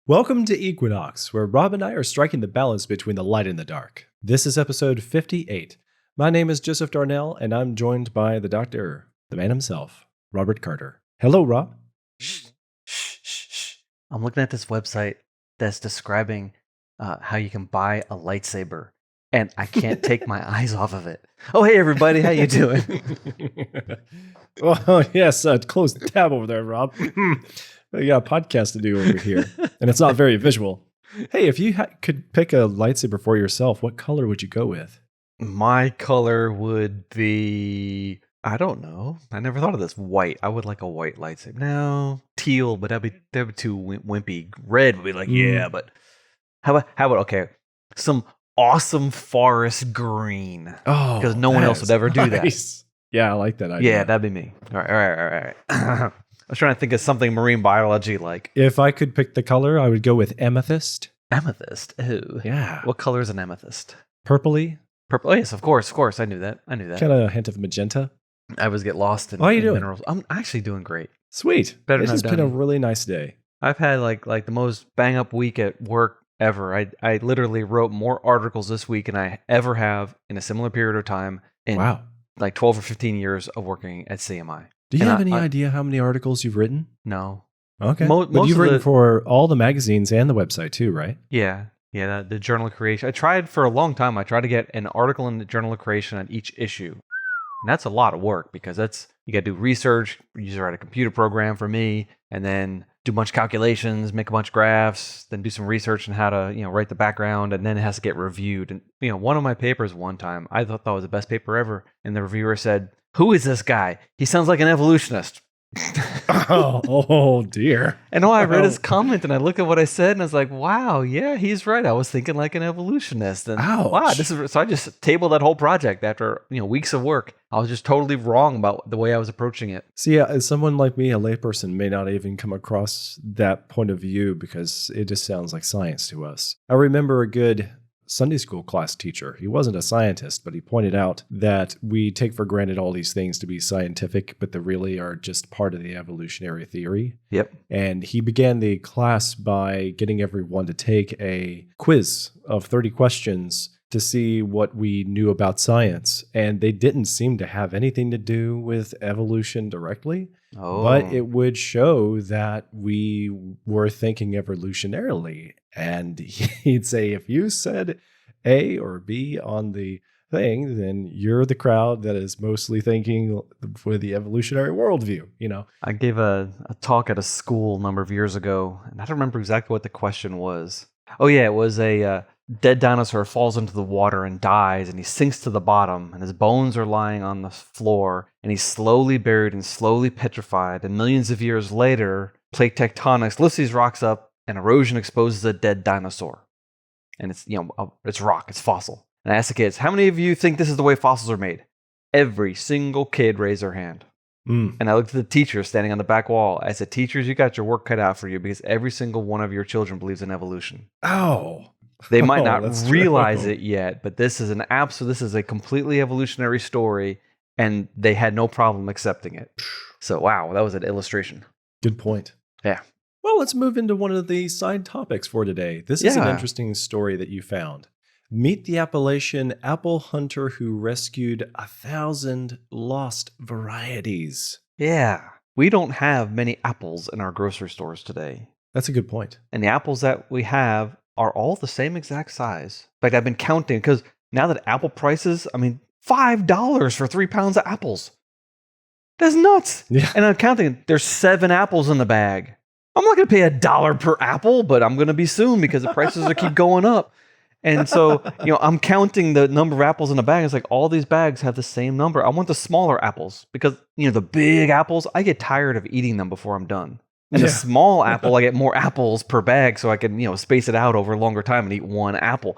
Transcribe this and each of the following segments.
Welcome to Equinox, where Rob and I are striking the balance between the light and the dark. This is episode 58. My name is Joseph Darnell, and I'm joined by the doctor, the man himself, Robert Carter. Hello, Rob. Shh, shh, shh, shh. I'm looking at this website that's describing how you can buy a lightsaber, and I can't take my eyes off of it. Oh, hey, everybody. How you doing? Oh, yes, close the tab over there, Rob. We got a podcast to do over here, and it's not very visual. Hey, if you could pick a lightsaber for yourself, what color would you go with? My color would be, I don't know. I never thought of this. White. I would like a white lightsaber. No, teal, but that'd be too wimpy. Red would be like, yeah, but how about okay, some awesome forest green. Oh, because no one else would ever do that. Yeah, I like that idea. Yeah, that'd be me. All right. I was trying to think of something marine biology like. If I could pick the color, I would go with amethyst. Amethyst? Ooh. Yeah. What color is an amethyst? Purpley. Purple. Oh, yes, of course. I knew that. Kind of a hint of magenta. I always get lost in, How are you doing? minerals. I'm actually doing great. Sweet. Better It's than just I've been a done. really nice day. I've had like the most bang up week at work ever. I literally wrote more articles this week than I ever have in a similar period of time in Wow. like 12 or 15 years of working at CMI. Do you And have any idea how many articles you've written? No. Okay. Most But you've of written the- for all the magazines and the website too, right? Yeah, the Journal of Creation. I tried for a long time. I tried to get an article in the Journal of Creation on each issue. And that's a lot of work because you got to do research, usually write a computer program for me, and then do a bunch of calculations, make a bunch of graphs, then do some research on how to, write the background, and then it has to get reviewed. And, one of my papers one time, I thought that was the best paper ever, and the reviewer said, "Who is this guy? He sounds like an evolutionist." oh dear. And all I read his comment, and I looked at what I said, and I was like, "Wow, yeah, he's right. I was thinking like an evolutionist." And Ouch. wow, so I just tabled that whole project after weeks of work. I was just totally wrong about the way I was approaching it. See, as someone like me, a layperson, may not even come across that point of view because it just sounds like science to us. I remember a good Sunday school class teacher. He wasn't a scientist, but he pointed out that we take for granted all these things to be scientific, but they really are just part of the evolutionary theory. Yep. And he began the class by getting everyone to take a quiz of 30 questions to see what we knew about science. And they didn't seem to have anything to do with evolution directly. Oh, But it would show that we were thinking evolutionarily. And he'd say, if you said A or B on the thing, then you're the crowd that is mostly thinking for the evolutionary worldview, I gave a talk at a school a number of years ago, and I don't remember exactly what the question was. Oh yeah, it was a dead dinosaur falls into the water and dies, and he sinks to the bottom, and his bones are lying on the floor, and he's slowly buried and slowly petrified. And millions of years later, plate tectonics lifts these rocks up, and erosion exposes a dead dinosaur. And it's rock, it's fossil. And I asked the kids, how many of you think this is the way fossils are made? Every single kid raised their hand. And I looked at the teacher standing on the back wall. I said, teachers, you got your work cut out for you because every single one of your children believes in evolution. Oh. They might not that's realize true. it yet, but this is a completely evolutionary story, and they had no problem accepting it. So, wow, that was an illustration. Good point. Yeah. Well, let's move into one of the side topics for today. This is an Yeah. interesting story that you found. Meet the Appalachian apple hunter who rescued 1,000 lost varieties. Yeah. We don't have many apples in our grocery stores today. That's a good point. And the apples that we have are all the same exact size. In fact, I've been counting because now that apple prices, $5 for 3 pounds of apples. That's nuts. Yeah. And I'm counting, there's 7 apples in the bag. I'm not going to pay $1 per apple, but I'm going to be soon because the prices will keep going up. And so, I'm counting the number of apples in the bag. It's like all these bags have the same number. I want the smaller apples because, the big apples, I get tired of eating them before I'm done. And the small apple, I get more apples per bag so I can, space it out over a longer time and eat one apple.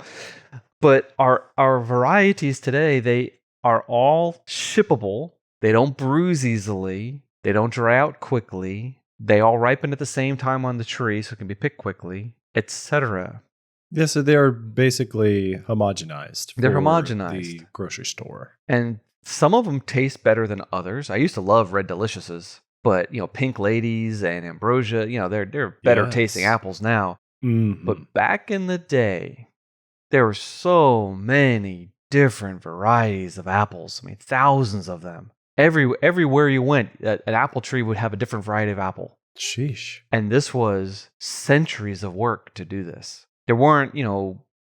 But our varieties today, they are all shippable. They don't bruise easily. They don't dry out quickly. They all ripen at the same time on the tree so it can be picked quickly, etc. Yeah, so they're basically homogenized. They're for homogenized. The grocery store. And some of them taste better than others. I used to love Red Deliciouses, but Pink Ladies and Ambrosia, they're better tasting apples now. Mhm. But back in the day, there were so many different varieties of apples. I mean, thousands of them. Everywhere you went, an apple tree would have a different variety of apple. Sheesh. And this was centuries of work to do this. There weren't,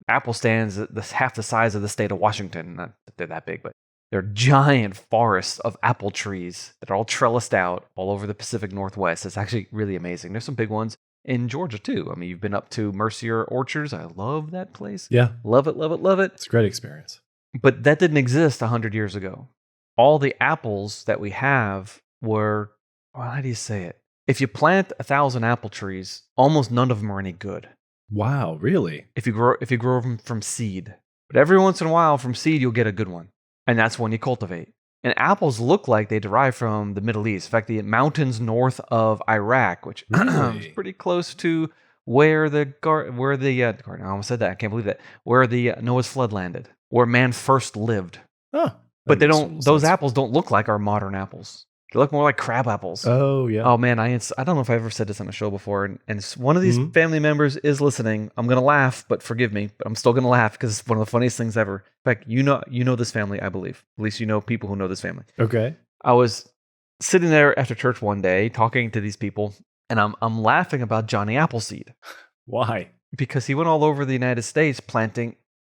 apple stands that's half the size of the state of Washington. Not that they're that big, but they're giant forests of apple trees that are all trellised out all over the Pacific Northwest. It's actually really amazing. There's some big ones in Georgia too. I mean, you've been up to Mercier Orchards. I love that place. Yeah. Love it, love it, love it. It's a great experience. But that didn't exist 100 years ago. All the apples that we have were, well, how do you say it? If you plant 1,000 apple trees, almost none of them are any good. Wow, really? If you grow them from seed. But every once in a while, from seed, you'll get a good one. And that's when you cultivate. And apples look like they derive from the Middle East. In fact, the mountains north of Iraq, which is pretty close to where the I almost said that. I can't believe that. Where the Noah's flood landed, where man first lived. Oh, But that makes total those sense. apples don't look like our modern apples. They look more like crab apples. Oh, yeah. Oh man, I don't know if I ever said this on the show before, and one of these family members is listening. I'm gonna laugh, but forgive me, but I'm still gonna laugh because it's one of the funniest things ever. In fact, you know this family, I believe. At least you know people who know this family. Okay. I was sitting there after church one day talking to these people, and I'm laughing about Johnny Appleseed Why? because he went all over the United States planting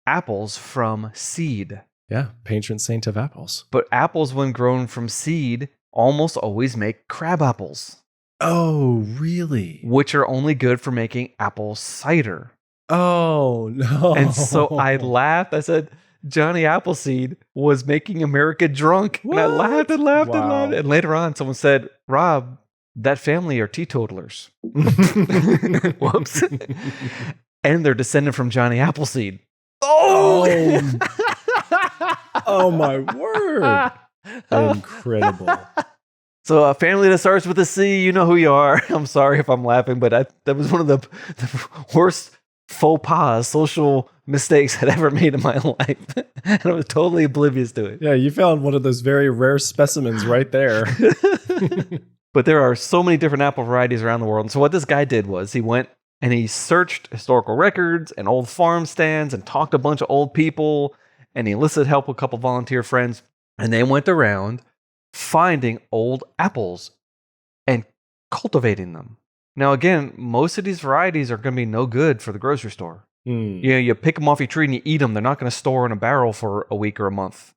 apples from seed. Yeah, patron saint of apples. But apples, when grown from seed, almost always make crab apples, Oh, really? which are only good for making apple cider. Oh, no. And so I laughed. I said, Johnny Appleseed was making America drunk. And I laughed and laughed and Wow. laughed. And later on, someone said, Rob, that family are teetotalers. Whoops. And they're descended from Johnny Appleseed. Oh. Oh, my word. Incredible. So a family that starts with a C, you know who you are. I'm sorry if I'm laughing, but that was one of the worst faux pas, social mistakes I'd ever made in my life. And I was totally oblivious to it. Yeah, you found one of those very rare specimens right there. But there are so many different apple varieties around the world. And so what this guy did was he went and he searched historical records and old farm stands and talked to a bunch of old people. And he enlisted help with a couple volunteer friends. And they went around finding old apples and cultivating them. Now, again, most of these varieties are going to be no good for the grocery store. You pick them off your tree and you eat them. They're not going to store in a barrel for a week or a month.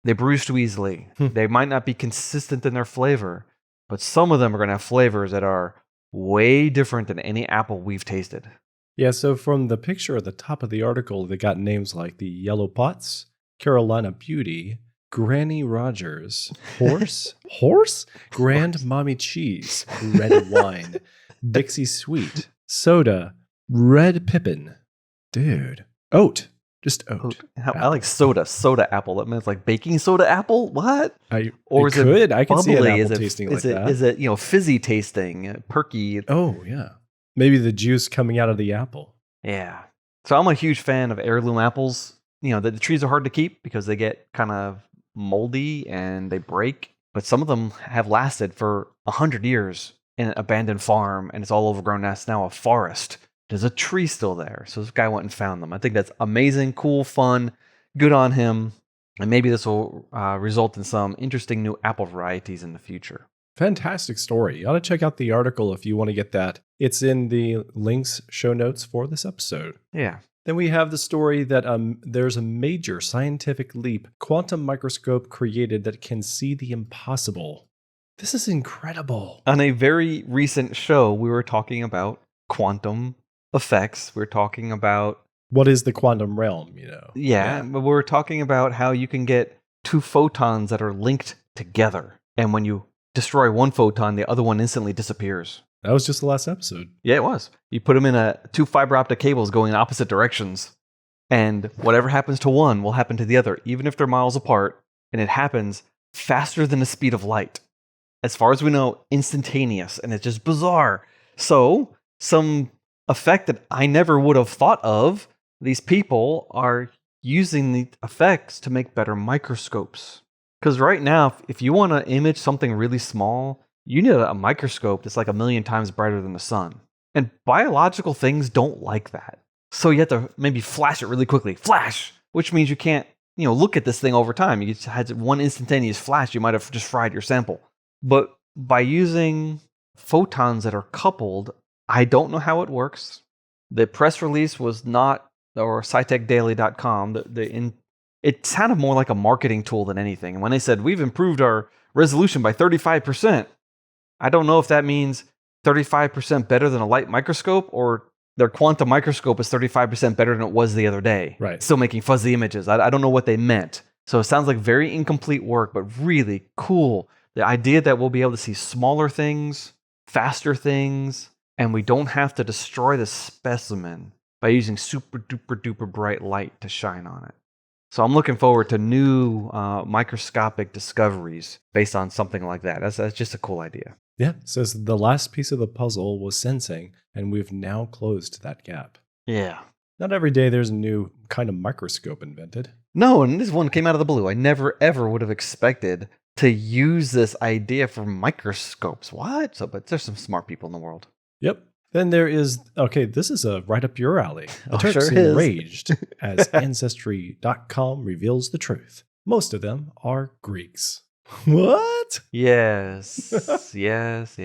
They bruise too easily. They might not be consistent in their flavor, but some of them are going to have flavors that are way different than any apple we've tasted. Yeah, so from the picture at the top of the article, they got names like the Yellow Pots, Carolina Beauty, Granny Rogers, Horse, Grand Mommy Cheese, Red Wine, Dixie Sweet, Soda, Red Pippin. Dude. Oat. Just oat. I like soda apple. That means like baking soda apple? What? Or is it I can see an bubbly? apple tasting like that. Is it fizzy tasting, perky? Oh, yeah. Maybe the juice coming out of the apple. Yeah. So I'm a huge fan of heirloom apples. The trees are hard to keep because they get kind of moldy and they break. But some of them have lasted for 100 years in an abandoned farm, and it's all overgrown. That's now a forest. There's a tree still there. So this guy went and found them. I think that's amazing, cool, fun, good on him. And maybe this will result in some interesting new apple varieties in the future. Fantastic story. You ought to check out the article if you want to get that. It's in the links, show notes for this episode. Yeah. Then we have the story that there's a major scientific leap, quantum microscope created that can see the impossible. This is incredible. On a very recent show, we were talking about quantum effects. We're talking about what is the quantum realm, Yeah, but we're talking about how you can get two photons that are linked together. And when you destroy one photon, the other one instantly disappears. That was just the last episode. Yeah, it was. You put them in two fiber optic cables going in opposite directions. And whatever happens to one will happen to the other, even if they're miles apart. And it happens faster than the speed of light. As far as we know, instantaneous. And it's just bizarre. So, some effect that I never would have thought of, these people are using the effects to make better microscopes. Because right now, if you want to image something really small, you need a microscope that's like 1,000,000 times brighter than the sun. And biological things don't like that. So you have to maybe flash it really quickly. Flash! Which means you can't, look at this thing over time. You just had one instantaneous flash, you might have just fried your sample. But by using photons that are coupled, I don't know how it works. The press release was not, or scitechdaily.com, it sounded more like a marketing tool than anything. And when they said, we've improved our resolution by 35%, I don't know if that means 35% better than a light microscope, or their quantum microscope is 35% better than it was the other day. Right. Still making fuzzy images. I don't know what they meant. So it sounds like very incomplete work, but really cool. The idea that we'll be able to see smaller things, faster things, and we don't have to destroy the specimen by using super duper duper bright light to shine on it. So I'm looking forward to new microscopic discoveries based on something like that. That's just a cool idea. Yeah, it says the last piece of the puzzle was sensing, and we've now closed that gap. Yeah. Not every day there's a new kind of microscope invented. No, and this one came out of the blue. I never ever would have expected to use this idea for microscopes. What? But there's some smart people in the world. Yep. Then there is, this is right up your alley. The Turks sure is. enraged as Ancestry.com reveals the truth. Most of them are Greeks. What? Yes. yes.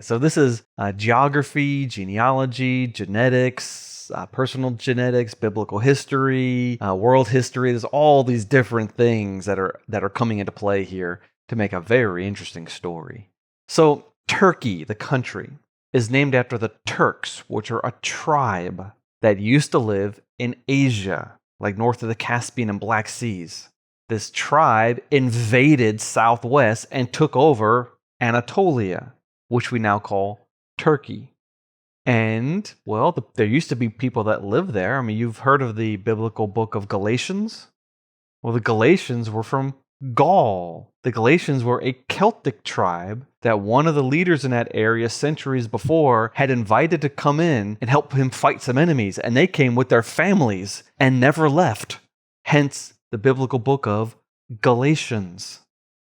So this is geography, genealogy, genetics, personal genetics, biblical history, world history. There's all these different things that are coming into play here to make a very interesting story. So Turkey, the country, is named after the Turks, which are a tribe that used to live in Asia, like north of the Caspian and Black Seas. This tribe invaded southwest and took over Anatolia, which we now call Turkey. And, well, there used to be people that lived there. I mean, you've heard of the biblical book of Galatians? Well, the Galatians were from Gaul. The Galatians were a Celtic tribe that one of the leaders in that area centuries before had invited to come in and help him fight some enemies. And they came with their families and never left. Hence the biblical book of Galatians.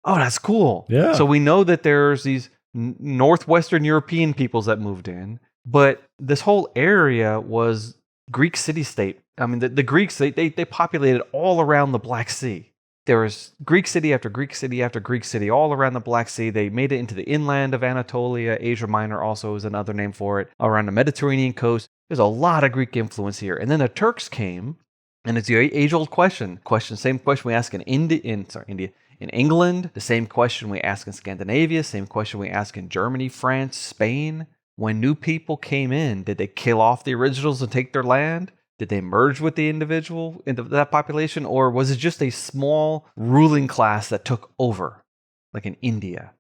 Oh, that's cool. Yeah. So we know that there's these northwestern European peoples that moved in, but this whole area was Greek city-state. I mean, the Greeks, they populated all around the Black Sea. There was Greek city after Greek city after Greek city all around the Black Sea. They made it into the inland of Anatolia. Asia Minor also is another name for it. Around the Mediterranean coast. There's a lot of Greek influence here. And then the Turks came, and it's the age-old question. Same question we ask in India, in England. The same question we ask in Scandinavia. Same question we ask in Germany, France, Spain. When new people came in, did they kill off the originals and take their land? Did they merge with the individual into that population? Or was it just a small ruling class that took over, like in India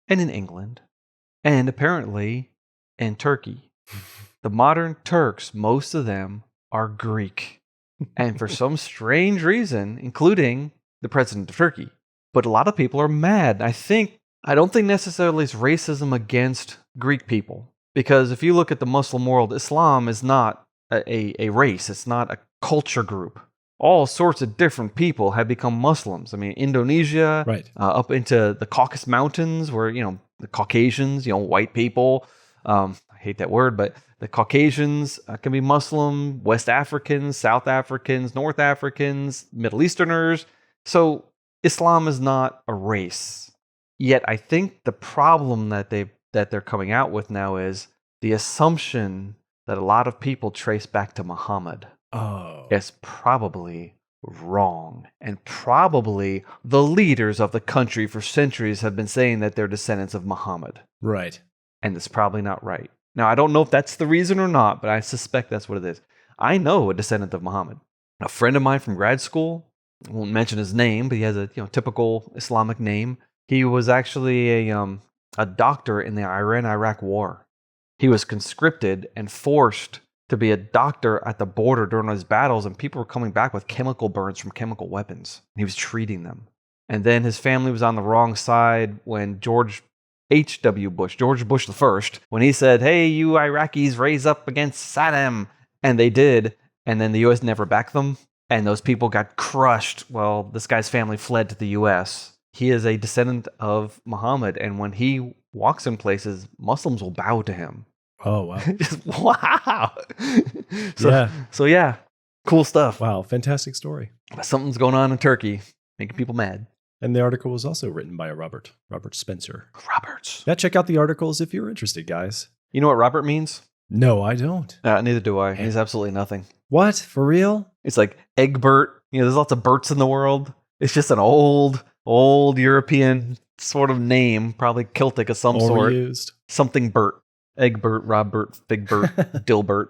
and in England and apparently in Turkey? The modern Turks, most of them are Greek. And for some strange reason, including the president of Turkey. But a lot of people are mad. I don't think necessarily it's racism against Greek people. Because if you look at the Muslim world, Islam is not a race. It's not a culture group. All sorts of different people have become Muslims. I mean, Indonesia, right, up into the Caucasus Mountains, where the Caucasians, white people. I hate that word, but the Caucasians can be Muslim. West Africans, South Africans, North Africans, Middle Easterners. So Islam is not a race. Yet I think the problem that they're coming out with now is the assumption that a lot of people trace back to Muhammad. Oh. It's probably wrong. And probably the leaders of the country for centuries have been saying that they're descendants of Muhammad. Right. And it's probably not right. Now, I don't know if that's the reason or not, but I suspect that's what it is. I know a descendant of Muhammad. A friend of mine from grad school, I won't mention his name, but he has a typical Islamic name. He was actually a doctor in the Iran-Iraq war. He was conscripted and forced to be a doctor at the border during those battles, and people were coming back with chemical burns from chemical weapons. He was treating them. And then his family was on the wrong side when George Bush the First, when he said, hey, you Iraqis, raise up against Saddam. And they did. And then the U.S. never backed them. And those people got crushed. Well, this guy's family fled to the U.S. He is a descendant of Muhammad. And when he walks in places, Muslims will bow to him. Oh, wow. Just wow. Yeah. So yeah, cool stuff. Wow. Fantastic story. Something's going on in Turkey, making people mad. And the article was also written by a Robert Spencer. Roberts. Yeah, check out the articles if you're interested, guys. You know what Robert means? No, I don't. Neither do I. He's absolutely nothing. What? For real? It's like Egbert. There's lots of Berts in the world. It's just an old European sort of name, probably Celtic of some sort. Overused. Something Bert. Egbert, Robbert, Figbert, Dilbert.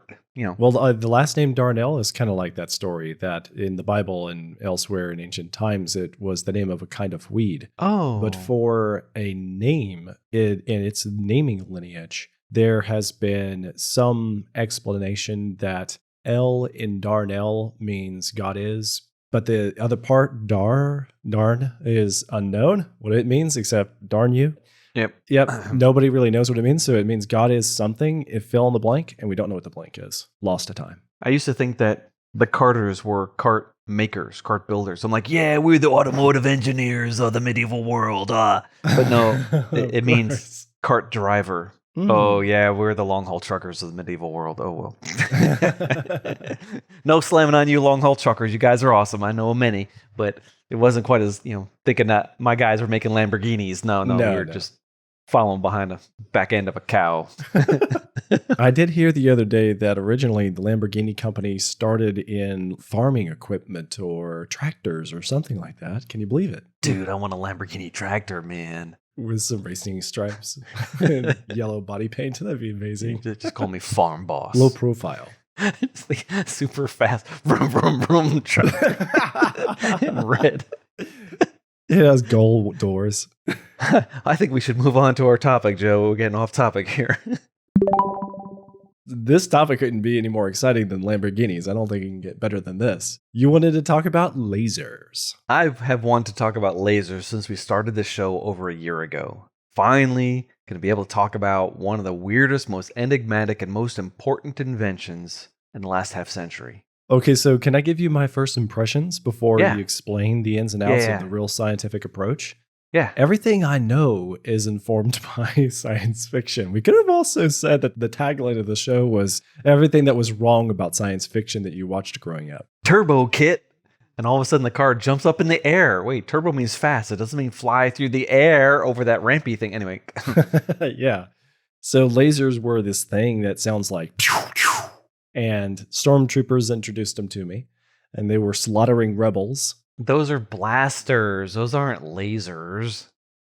Well, the last name Darnell is kind of like that story that in the Bible and elsewhere in ancient times, it was the name of a kind of weed. Oh. But for a name in its naming lineage, there has been some explanation that L in Darnell means God is, but the other part, darn, is unknown what it means, except darn you. Yep. Nobody really knows what it means. So it means God is something. It fill in the blank, and we don't know what the blank is. Lost to time. I used to think that the Carters were cart makers, cart builders. I'm like, yeah, we're the automotive engineers of the medieval world. But no, it means cart driver. Oh, yeah, we're the long-haul truckers of the medieval world. Oh, well. No slamming on you long-haul truckers. You guys are awesome. I know many, but it wasn't quite as, thinking that my guys were making Lamborghinis. No, we were just following behind the back end of a cow. I did hear the other day that originally the Lamborghini company started in farming equipment or tractors or something like that. Can you believe it? Dude, I want a Lamborghini tractor, man. With some racing stripes and yellow body paint. That'd be amazing. Just call me farm boss. Low profile. It's like super fast. Vroom, vroom, vroom. In red. It has gold doors. I think we should move on to our topic, Joe. We're getting off topic here. This topic couldn't be any more exciting than Lamborghinis. I don't think it can get better than this. You wanted to talk about lasers. I have wanted to talk about lasers since we started this show over a year ago. Finally, going to be able to talk about one of the weirdest, most enigmatic, and most important inventions in the last half century. Okay, so can I give you my first impressions before you explain the ins and outs of the real scientific approach? Yeah. Everything I know is informed by science fiction. We could have also said that the tagline of the show was everything that was wrong about science fiction that you watched growing up. Turbo kit. And all of a sudden the car jumps up in the air. Wait, turbo means fast. It doesn't mean fly through the air over that rampy thing. Anyway. Yeah. So lasers were this thing that sounds like pew, pew, and stormtroopers introduced them to me. And they were slaughtering rebels. Those are blasters. Those aren't lasers.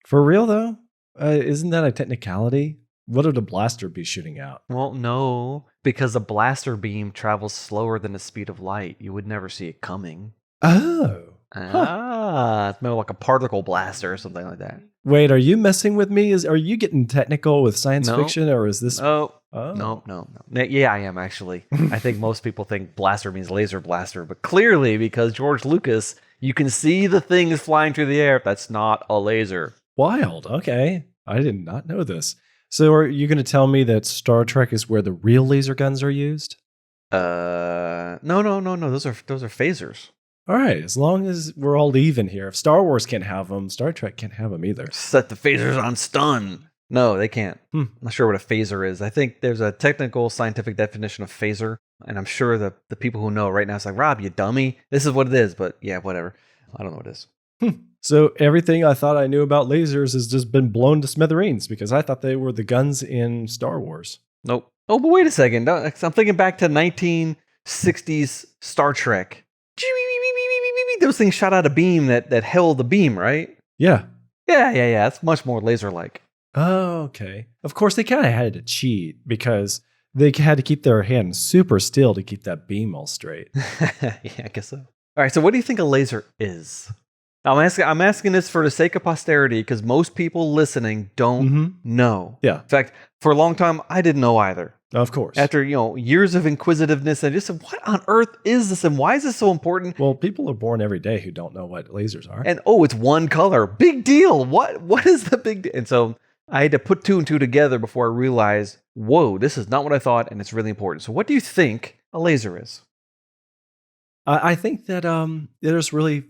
For real, though? Isn't that a technicality? What would a blaster be shooting out? Well, no, because a blaster beam travels slower than the speed of light. You would never see it coming. Oh. It's more like a particle blaster or something like that. Wait, are you messing with me? Are you getting technical with science fiction, or is this... No. Yeah, I am, actually. I think most people think blaster means laser blaster, but clearly, because George Lucas, you can see the things flying through the air. That's not a laser. Wild. Okay. I did not know this. So are you going to tell me that Star Trek is where the real laser guns are used? No. Those are phasers. All right. As long as we're all even here. If Star Wars can't have them, Star Trek can't have them either. Set the phasers on stun. No, they can't. I'm not sure what a phaser is. I think there's a technical scientific definition of phaser, and I'm sure the people who know right now is like, Rob, you dummy. This is what it is, but yeah, whatever. I don't know what it is. So everything I thought I knew about lasers has just been blown to smithereens because I thought they were the guns in Star Wars. Nope. Oh, but wait a second. I'm thinking back to 1960s Star Trek. Those things shot out a beam that held the beam, right? Yeah. Yeah. It's much more laser-like. Oh, okay. Of course, they kind of had to cheat because they had to keep their hand super still to keep that beam all straight. Yeah, I guess so. All right, so what do you think a laser is? I'm asking this for the sake of posterity because most people listening don't know. Yeah. In fact, for a long time, I didn't know either. Of course. After, years of inquisitiveness, I just said, what on earth is this and why is this so important? Well, people are born every day who don't know what lasers are. And, it's one color. Big deal. What is the big deal? And so I had to put two and two together before I realized, whoa, this is not what I thought, and it's really important. So what do you think a laser is? I think that there's really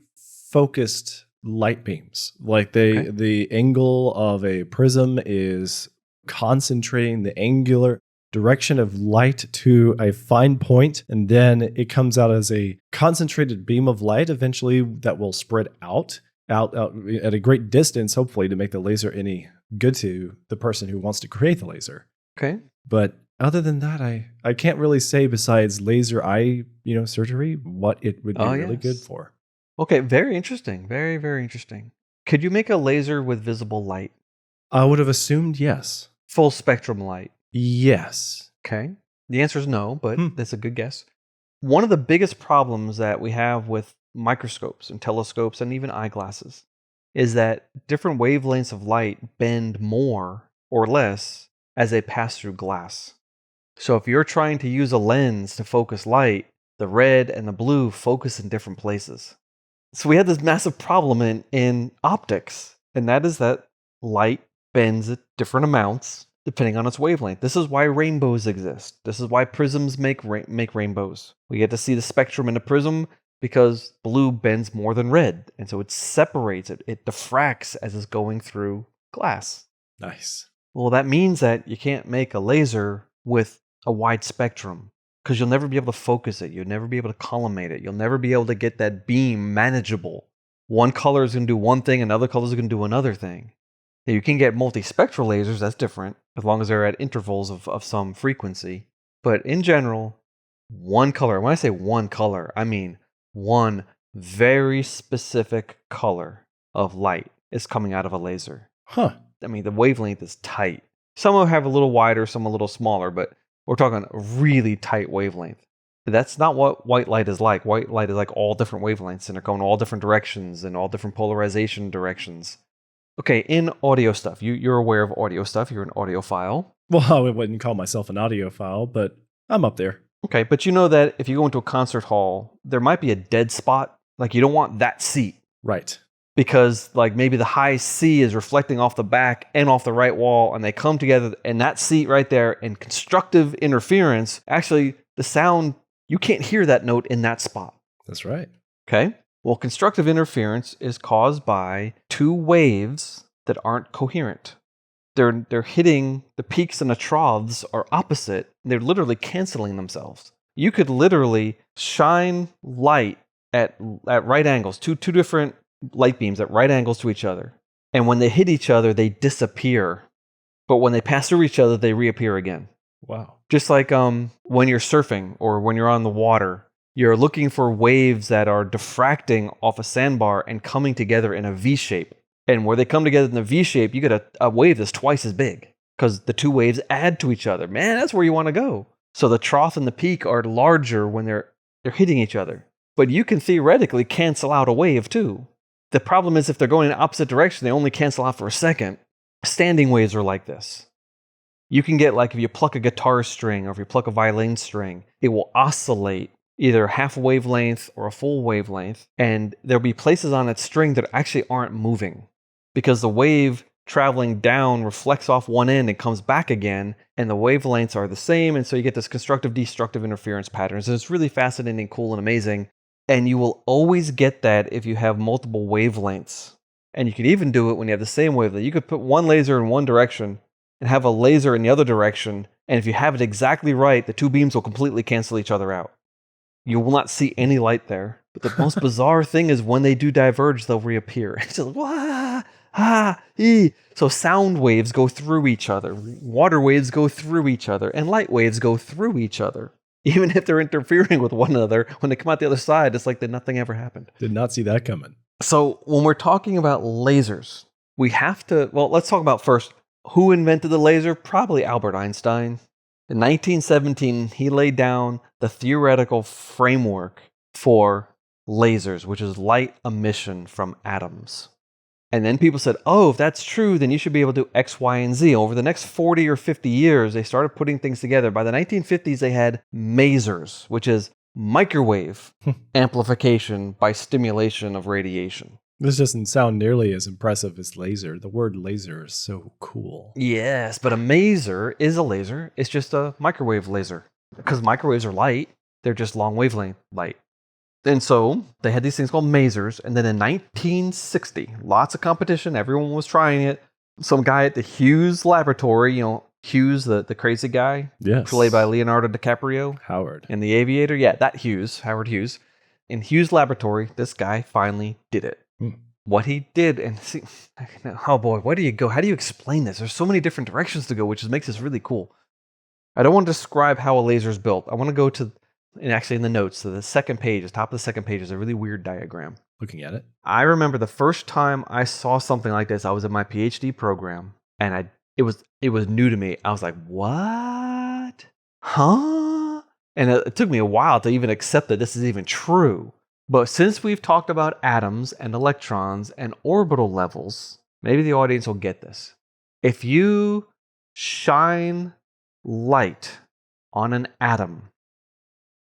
focused light beams. Like the angle of a prism is concentrating the angular direction of light to a fine point, and then it comes out as a concentrated beam of light eventually that will spread out at a great distance, hopefully to make the laser any good to the person who wants to create the laser. Okay. But other than that, I can't really say besides laser eye, surgery, what it would be really good for. Okay, very interesting. Very, very interesting. Could you make a laser with visible light? I would have assumed yes. Full spectrum light? Yes. Okay. The answer is no, but that's a good guess. One of the biggest problems that we have with microscopes and telescopes and even eyeglasses is that different wavelengths of light bend more or less as they pass through glass. So if you're trying to use a lens to focus light, the red and the blue focus in different places. So we had this massive problem in optics, and that is that light bends at different amounts depending on its wavelength. This is why rainbows exist. This is why prisms make rainbows. We get to see the spectrum in a prism because blue bends more than red, and so it separates it. It diffracts as it's going through glass. Nice. Well, that means that you can't make a laser with a wide spectrum because you'll never be able to focus it. You'll never be able to collimate it. You'll never be able to get that beam manageable. One color is going to do one thing, another color is going to do another thing. Now, you can get multispectral lasers, that's different, as long as they're at intervals of some frequency. But in general, one color, when I say one color, I mean one very specific color of light is coming out of a laser. Huh. I mean, the wavelength is tight. Some will have a little wider, some a little smaller, but we're talking a really tight wavelength. That's not what white light is like. White light is like all different wavelengths, and they're going all different directions and all different polarization directions. Okay, in audio stuff, you're aware of audio stuff. You're an audiophile. Well, I wouldn't call myself an audiophile, but I'm up there. Okay, but you know that if you go into a concert hall, there might be a dead spot. Like, you don't want that seat. Right. Because, like, maybe the high C is reflecting off the back and off the right wall, and they come together, and that seat right there, in constructive interference, actually, the sound, you can't hear that note in that spot. That's right. Okay? Well, constructive interference is caused by two waves that aren't coherent. They're hitting, the peaks and the troughs are opposite. They're literally canceling themselves. You could literally shine light at right angles, two different light beams at right angles to each other. And when they hit each other, they disappear. But when they pass through each other, they reappear again. Wow. Just like when you're surfing or when you're on the water, you're looking for waves that are diffracting off a sandbar and coming together in a V shape. And where they come together in a V shape, you get a wave that's twice as big because the two waves add to each other. Man, that's where you want to go. So the trough and the peak are larger when they're hitting each other. But you can theoretically cancel out a wave too. The problem is if they're going in the opposite direction, they only cancel out for a second. Standing waves are like this. You can get, like, if you pluck a guitar string or if you pluck a violin string, it will oscillate either half a wavelength or a full wavelength, and there'll be places on that string that actually aren't moving because the wave traveling down reflects off one end and comes back again, and the wavelengths are the same, and so you get this constructive-destructive interference patterns, and it's really fascinating, cool, and amazing, and you will always get that if you have multiple wavelengths, and you can even do it when you have the same wavelength. You could put one laser in one direction and have a laser in the other direction, and if you have it exactly right, the two beams will completely cancel each other out. You will not see any light there. But the most bizarre thing is when they do diverge, they'll reappear. It's just wah, ah, ee. So sound waves go through each other, water waves go through each other, and light waves go through each other. Even if they're interfering with one another, when they come out the other side, it's like that nothing ever happened. Did not see that coming. So when we're talking about lasers, we have to, well, let's talk about first, who invented the laser? Probably Albert Einstein. In 1917, he laid down the theoretical framework for lasers, which is light emission from atoms. And then people said, oh, if that's true, then you should be able to do X, Y, and Z. Over the next 40 or 50 years, they started putting things together. By the 1950s, they had masers, which is microwave amplification by stimulation of radiation. This doesn't sound nearly as impressive as laser. The word laser is so cool. Yes, but a maser is a laser. It's just a microwave laser. Because microwaves are light. They're just long wavelength light. And so they had these things called masers. And then in 1960, lots of competition. Everyone was trying it. Some guy at the Hughes laboratory, Hughes, the crazy guy, Yes. played by Leonardo DiCaprio Howard. in The Aviator. Yeah, that Hughes, Howard Hughes. In Hughes' laboratory, this guy finally did it. What he did, and see, oh boy, where do you go? How do you explain this? There's so many different directions to go, which makes this really cool. I don't want to describe how a laser is built. I want to go to, and actually in the notes, to the second page, the top of the second page is a really weird diagram. Looking at it. I remember the first time I saw something like this, I was in my PhD program, and it was new to me. I was like, what? Huh? And it took me a while to even accept that this is even true. But since we've talked about atoms and electrons and orbital levels, maybe the audience will get this. If you shine light on an atom,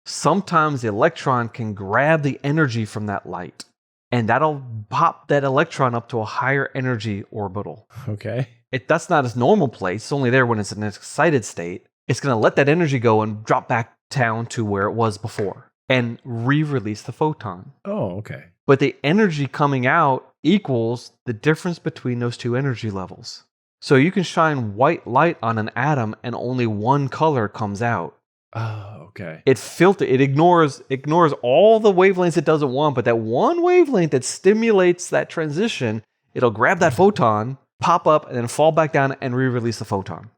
sometimes the electron can grab the energy from that light, and that'll pop that electron up to a higher energy orbital. Okay. That's not its normal place. It's only there when it's in an excited state. It's going to let that energy go and drop back down to where it was before and re-release the photon. Oh, okay. But the energy coming out equals the difference between those two energy levels. So you can shine white light on an atom and only one color comes out. Oh, okay. It ignores all the wavelengths it doesn't want, but that one wavelength that stimulates that transition, it'll grab that photon, pop up, and then fall back down and re-release the photon.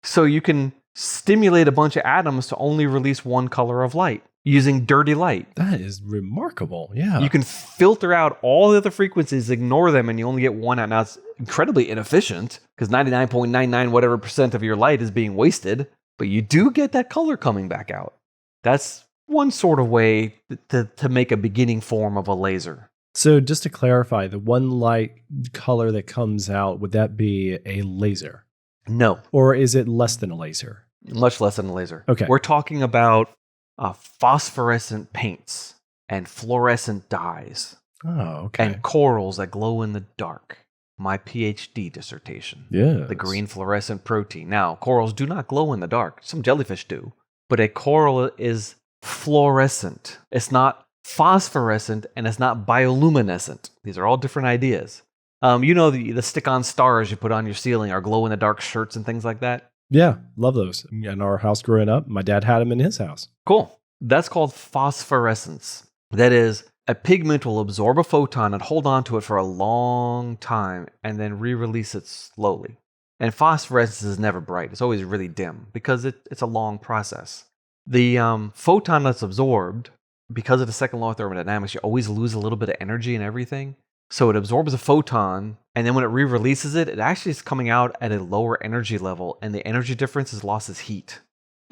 So you can stimulate a bunch of atoms to only release one color of light using dirty light. That is remarkable. Yeah. You can filter out all the other frequencies, ignore them, and you only get one out. Now, it's incredibly inefficient because 99.99 whatever % of your light is being wasted, but you do get that color coming back out. That's one sort of way to make a beginning form of a laser. So just to clarify, the one light color that comes out, would that be a laser? No. Or is it less than a laser? Much less than a laser. Okay. We're talking about phosphorescent paints and fluorescent dyes Oh, okay. and corals that glow in the dark. My PhD dissertation. Yeah. The green fluorescent protein. Now, corals do not glow in the dark. Some jellyfish do. But a coral is fluorescent. It's not phosphorescent and it's not bioluminescent. These are all different ideas. You know the stick-on stars you put on your ceiling are glow-in-the-dark shirts and things like that? Yeah, love those. In our house growing up, my dad had them in his house. Cool. That's called phosphorescence. That is, a pigment will absorb a photon and hold on to it for a long time and then re-release it slowly. And phosphorescence is never bright. It's always really dim because it's a long process. The photon that's absorbed, because of the second law of thermodynamics, you always lose a little bit of energy in everything. So it absorbs a photon, and then when it re-releases it, it actually is coming out at a lower energy level, and the energy difference is lost as heat.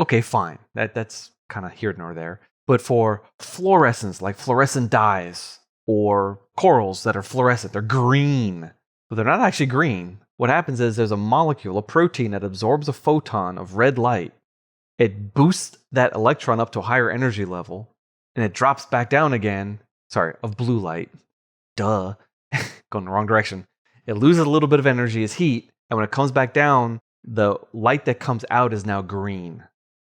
Okay, fine. That's kind of here nor there. But for fluorescence, like fluorescent dyes, or corals that are fluorescent, they're green. But they're not actually green. What happens is there's a molecule, a protein, that absorbs a photon of red light. It boosts that electron up to a higher energy level, and it drops back down again, of blue light. Duh. Going the wrong direction. It loses a little bit of energy as heat, and when it comes back down, the light that comes out is now green.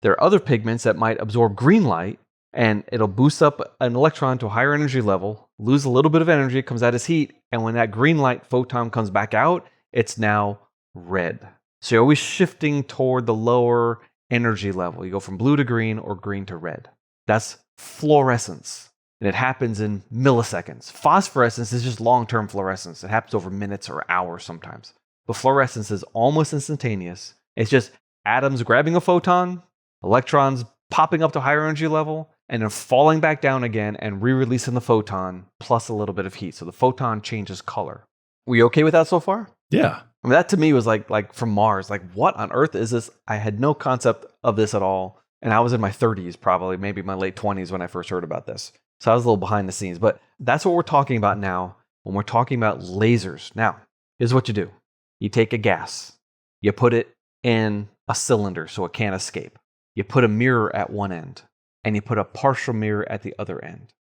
There are other pigments that might absorb green light, and it'll boost up an electron to a higher energy level, lose a little bit of energy, it comes out as heat, and when that green light photon comes back out, it's now red. So you're always shifting toward the lower energy level. You go from blue to green or green to red. That's fluorescence. And it happens in milliseconds. Phosphorescence is just long-term fluorescence. It happens over minutes or hours sometimes. But fluorescence is almost instantaneous. It's just atoms grabbing a photon, electrons popping up to a higher energy level, and then falling back down again and re-releasing the photon plus a little bit of heat. So the photon changes color. Were you okay with that so far? Yeah. I mean, that to me was like from Mars. Like, what on earth is this? I had no concept of this at all. And I was in my 30s, probably, maybe my late 20s when I first heard about this. So I was a little behind the scenes. But that's what we're talking about now when we're talking about lasers. Now, here's what you do. You take a gas. You put it in a cylinder so it can't escape. You put a mirror at one end. And you put a partial mirror at the other end.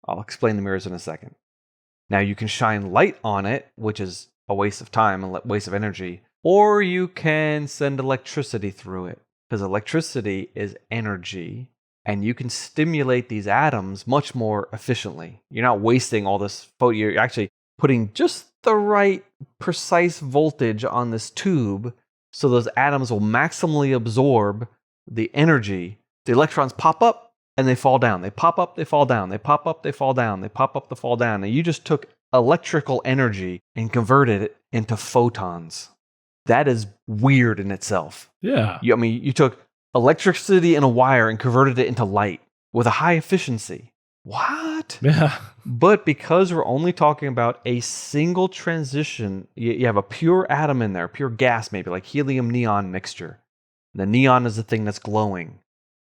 I'll explain the mirrors in a second. Now, you can shine light on it, which is a waste of time and a waste of energy. Or you can send electricity through it. Because electricity is energy, and you can stimulate these atoms much more efficiently. You're not wasting all this photon. You're actually putting just the right precise voltage on this tube So those atoms will maximally absorb the energy. The electrons pop up and they fall down. They pop up, they fall down. They pop up, they fall down. They pop up, they fall down. And you just took electrical energy and converted it into photons. That is weird in itself. Yeah. You took electricity in a wire and converted it into light with a high efficiency. What? Yeah. But because we're only talking about a single transition, you have a pure atom in there, pure gas maybe, like helium-neon mixture. The neon is the thing that's glowing.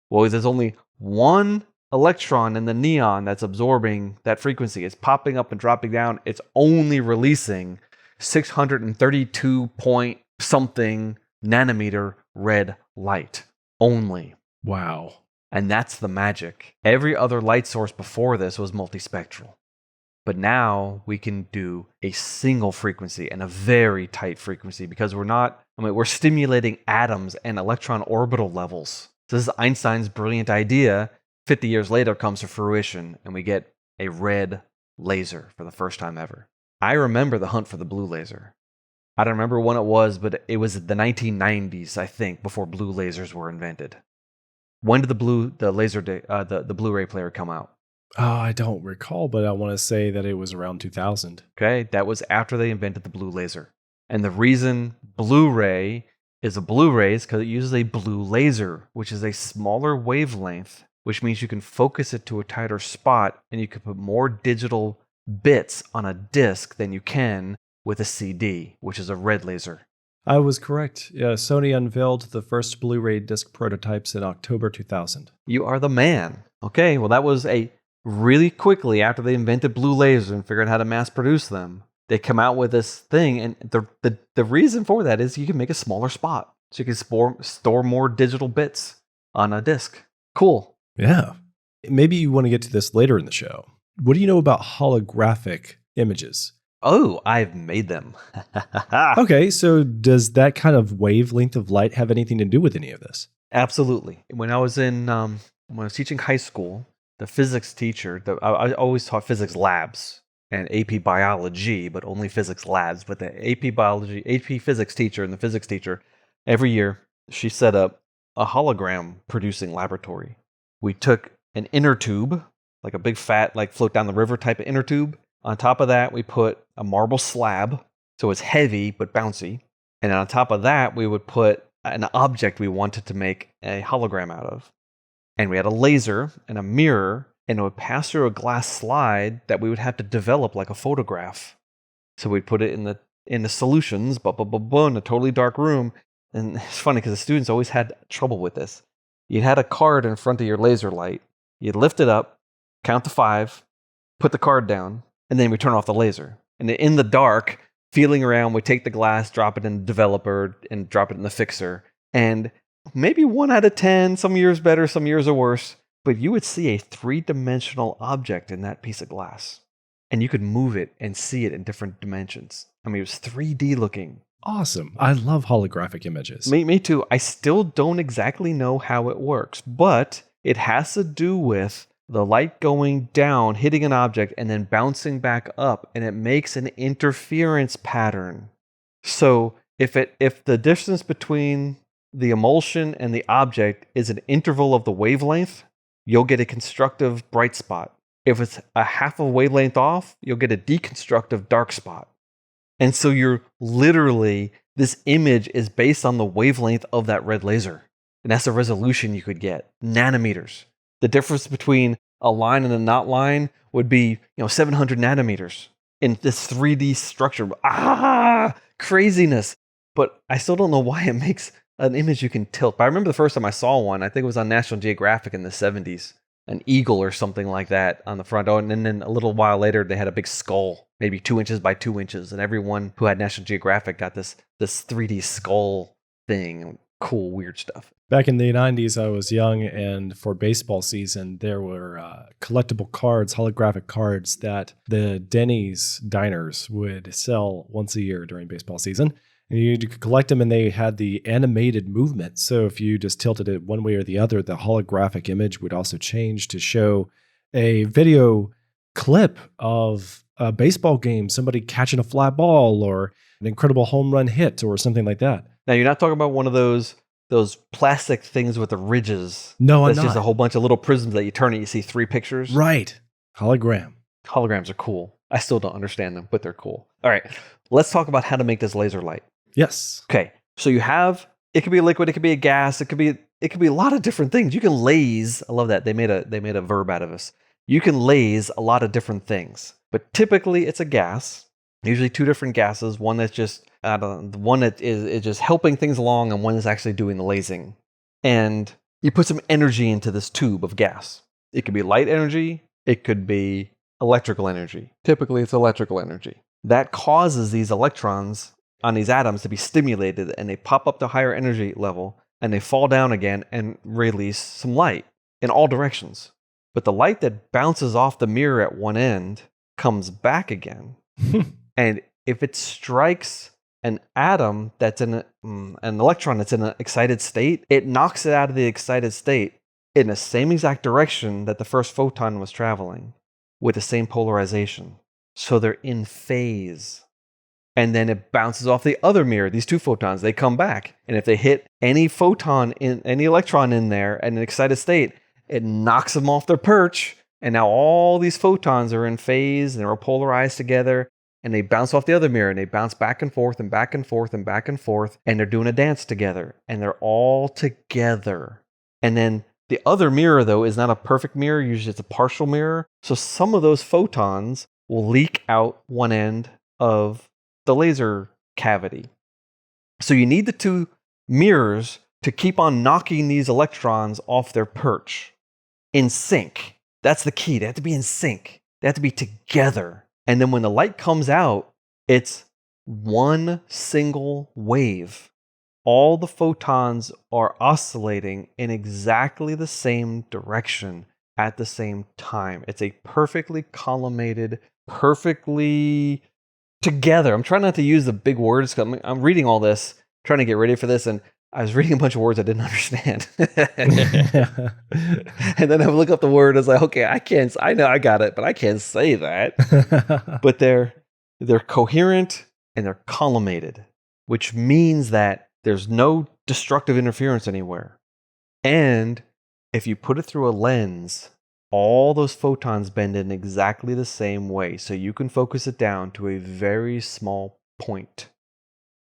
Well, there's only one electron in the neon that's absorbing that frequency. It's popping up and dropping down. It's only releasing 632 point something nanometer red light. Only. Wow. And that's the magic. Every other light source before this was multispectral. But now we can do a single frequency and a very tight frequency because we're stimulating atoms and electron orbital levels. So this is Einstein's brilliant idea. 50 years later comes to fruition and we get a red laser for the first time ever. I remember the hunt for the blue laser. I don't remember when it was, but it was the 1990s, I think, before blue lasers were invented. When did the Blu-ray player come out? Oh, I don't recall, but I want to say that it was around 2000. Okay, that was after they invented the blue laser. And the reason Blu-ray is a Blu-ray is because it uses a blue laser, which is a smaller wavelength, which means you can focus it to a tighter spot and you can put more digital bits on a disc than you can with a CD, which is a red laser. I was correct. Sony unveiled the first Blu-ray disc prototypes in October 2000. You are the man. Okay, well that was really quickly after they invented blue lasers and figured out how to mass produce them. They come out with this thing, and the reason for that is you can make a smaller spot. So you can store more digital bits on a disc. Cool. Yeah. Maybe you want to get to this later in the show. What do you know about holographic images? Oh, I've made them. Okay, so does that kind of wavelength of light have anything to do with any of this? Absolutely. When I was teaching high school, the physics teacher, I always taught physics labs and AP biology, but only physics labs. But the AP physics teacher and the physics teacher, every year, she set up a hologram producing laboratory. We took an inner tube, like a big fat, like float down the river type of inner tube. On top of that, we put a marble slab, so it's heavy but bouncy. And on top of that, we would put an object we wanted to make a hologram out of. And we had a laser and a mirror, and it would pass through a glass slide that we would have to develop like a photograph. So we'd put it in the solutions, in a totally dark room. And it's funny because the students always had trouble with this. You had a card in front of your laser light. You'd lift it up, count to 5, put the card down, and then we turn off the laser. And in the dark, feeling around, we take the glass, drop it in the developer, and drop it in the fixer. And maybe 1 out of 10, some years better, some years are worse, but you would see a 3-dimensional object in that piece of glass. And you could move it and see it in different dimensions. I mean, it was 3D looking. Awesome. I love holographic images. Me too. I still don't exactly know how it works, but it has to do with the light going down, hitting an object, and then bouncing back up, and it makes an interference pattern. So if the distance between the emulsion and the object is an interval of the wavelength, you'll get a constructive bright spot. If it's a half a wavelength off, you'll get a deconstructive dark spot. And so this image is based on the wavelength of that red laser. And that's the resolution you could get, nanometers. The difference between a line and a not line would be, 700 nanometers in this 3D structure. Craziness. But I still don't know why it makes an image you can tilt. But I remember the first time I saw one, I think it was on National Geographic in the 70s, an eagle or something like that on the front. Oh, and then a little while later, they had a big skull, maybe 2 inches by 2 inches. And everyone who had National Geographic got this 3D skull thing. Cool, weird stuff. Back in the 90s, I was young, and for baseball season, there were collectible cards, holographic cards that the Denny's diners would sell once a year during baseball season. And you could collect them, and they had the animated movement. So if you just tilted it one way or the other, the holographic image would also change to show a video clip of a baseball game, somebody catching a fly ball or an incredible home run hit or something like that. Now, you're not talking about one of those plastic things with the ridges. No, I'm That's just not. a whole bunch of little prisms that you turn and you see 3 pictures. Right. Hologram. Holograms are cool. I still don't understand them, but they're cool. All right, let's talk about how to make this laser light. Yes. Okay, so you have, it could be a liquid, it could be a gas, it could be a lot of different things. You can laze. I love that they made a verb out of this. You can laze a lot of different things, but typically it's a gas. Usually 2 different gases. One that's just one that is just helping things along, and one that's actually doing the lasing. And you put some energy into this tube of gas. It could be light energy. It could be electrical energy. Typically, it's electrical energy. That causes these electrons on these atoms to be stimulated, and they pop up to higher energy level, and they fall down again and release some light in all directions. But the light that bounces off the mirror at one end comes back again. And if it strikes an atom that's in an electron that's in an excited state, it knocks it out of the excited state in the same exact direction that the first photon was traveling, with the same polarization. So they're in phase. And then it bounces off the other mirror. These 2 photons, they come back. And if they hit any photon, any electron in there at an excited state, it knocks them off their perch. And now all these photons are in phase and they're polarized together. And they bounce off the other mirror, and they bounce back and forth and back and forth and back and forth. And they're doing a dance together. And they're all together. And then the other mirror, though, is not a perfect mirror. Usually it's a partial mirror. So some of those photons will leak out one end of the laser cavity. So you need the 2 mirrors to keep on knocking these electrons off their perch in sync. That's the key. They have to be in sync. They have to be together. And then when the light comes out, it's one single wave. All the photons are oscillating in exactly the same direction at the same time. It's a perfectly collimated, perfectly together. I'm trying not to use the big words. I'm reading all this, trying to get ready for this, and I was reading a bunch of words I didn't understand. And then I look up the word, I was like, okay, I know I got it, but I can't say that. But they're coherent and they're collimated, which means that there's no destructive interference anywhere. And if you put it through a lens, all those photons bend in exactly the same way, so you can focus it down to a very small point.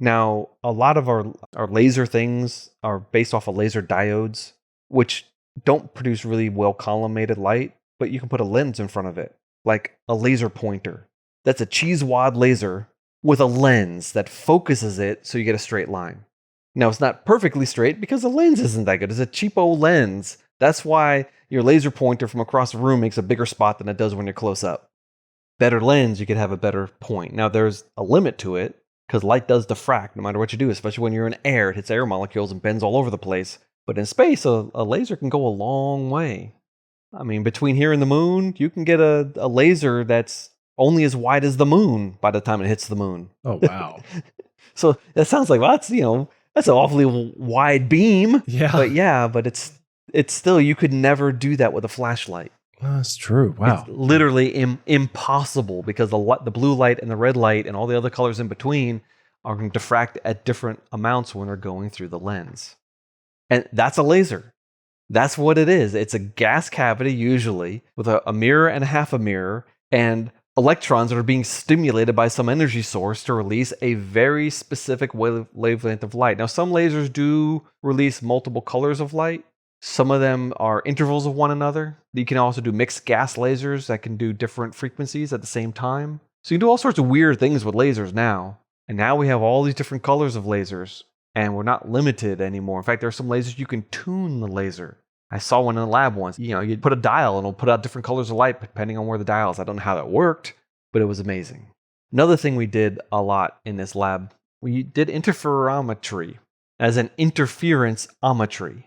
Now, a lot of our laser things are based off of laser diodes, which don't produce really well collimated light, but you can put a lens in front of it, like a laser pointer. That's a cheese wad laser with a lens that focuses it so you get a straight line. Now, it's not perfectly straight because the lens isn't that good. It's a cheapo lens. That's why your laser pointer from across the room makes a bigger spot than it does when you're close up. Better lens, you could have a better point. Now, there's a limit to it, because light does diffract no matter what you do, especially when you're in air. It hits air molecules and bends all over the place. But in space, a laser can go a long way. I mean, between here and the moon, you can get a laser that's only as wide as the moon by the time it hits the moon. Oh, wow. So that sounds like, well, that's an awfully wide beam. Yeah. But it's still, you could never do that with a flashlight. That's true. Wow. It's literally impossible, because the blue light and the red light and all the other colors in between are going to diffract at different amounts when they're going through the lens. And that's a laser. That's what it is. It's a gas cavity, usually, with a mirror and a half a mirror, and electrons that are being stimulated by some energy source to release a very specific wavelength of light. Now, some lasers do release multiple colors of light. Some of them are intervals of one another. You can also do mixed gas lasers that can do different frequencies at the same time. So you can do all sorts of weird things with lasers now. And now we have all these different colors of lasers, and we're not limited anymore. In fact, there are some lasers you can tune the laser. I saw one in the lab once. You put a dial and it'll put out different colors of light depending on where the dial is. I don't know how that worked, but it was amazing. Another thing we did a lot in this lab, we did interferometry, as an interferenceometry.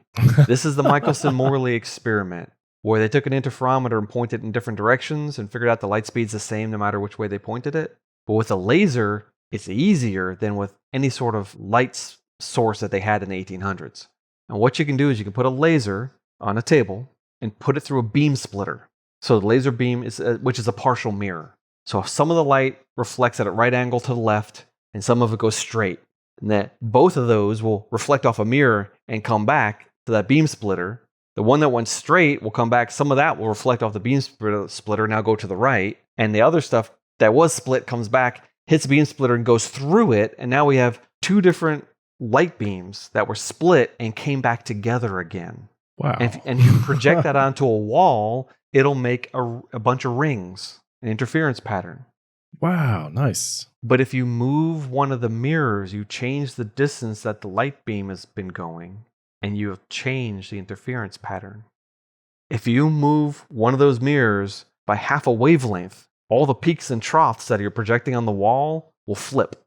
This is the Michelson-Morley experiment, where they took an interferometer and pointed it in different directions and figured out the light speed's the same no matter which way they pointed it. But with a laser, it's easier than with any sort of light source that they had in the 1800s. And what you can do is you can put a laser on a table and put it through a beam splitter. So the laser beam is, which is a partial mirror. So some of the light reflects at a right angle to the left, and some of it goes straight. And that both of those will reflect off a mirror and come back to that beam splitter. The one that went straight will come back. Some of that will reflect off the beam splitter, now go to the right. And the other stuff that was split comes back, hits the beam splitter and goes through it. And now we have two different light beams that were split and came back together again. Wow. And you project that onto a wall, it'll make a bunch of rings, an interference pattern. Wow, nice. But if you move one of the mirrors, you change the distance that the light beam has been going, and you'll change the interference pattern. If you move one of those mirrors by half a wavelength, all the peaks and troughs that you're projecting on the wall will flip.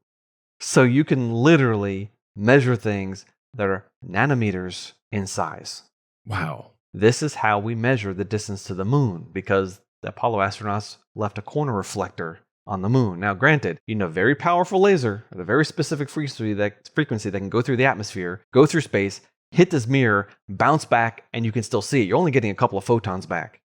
So you can literally measure things that are nanometers in size. Wow. This is how we measure the distance to the moon, because the Apollo astronauts left a corner reflector on the moon. Now, granted, you need a very powerful laser at a very specific frequency that can go through the atmosphere, go through space, hit this mirror, bounce back, and you can still see it. You're only getting a couple of photons back.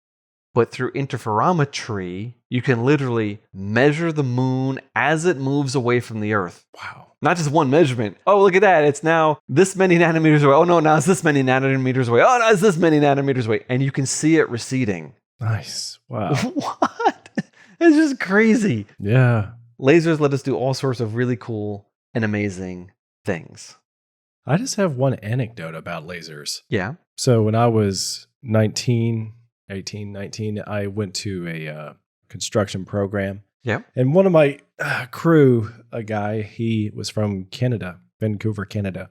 But through interferometry, you can literally measure the moon as it moves away from the Earth. Wow. Not just one measurement. Oh, look at that. It's now this many nanometers away. Oh, no, now it's this many nanometers away. Oh, no, it's this many nanometers away. And you can see it receding. Nice. Wow. What? It's just crazy. Yeah. Lasers let us do all sorts of really cool and amazing things. I just have one anecdote about lasers. Yeah. So when I was 19, I went to a construction program. Yeah. And one of my crew, a guy, he was from Canada, Vancouver, Canada.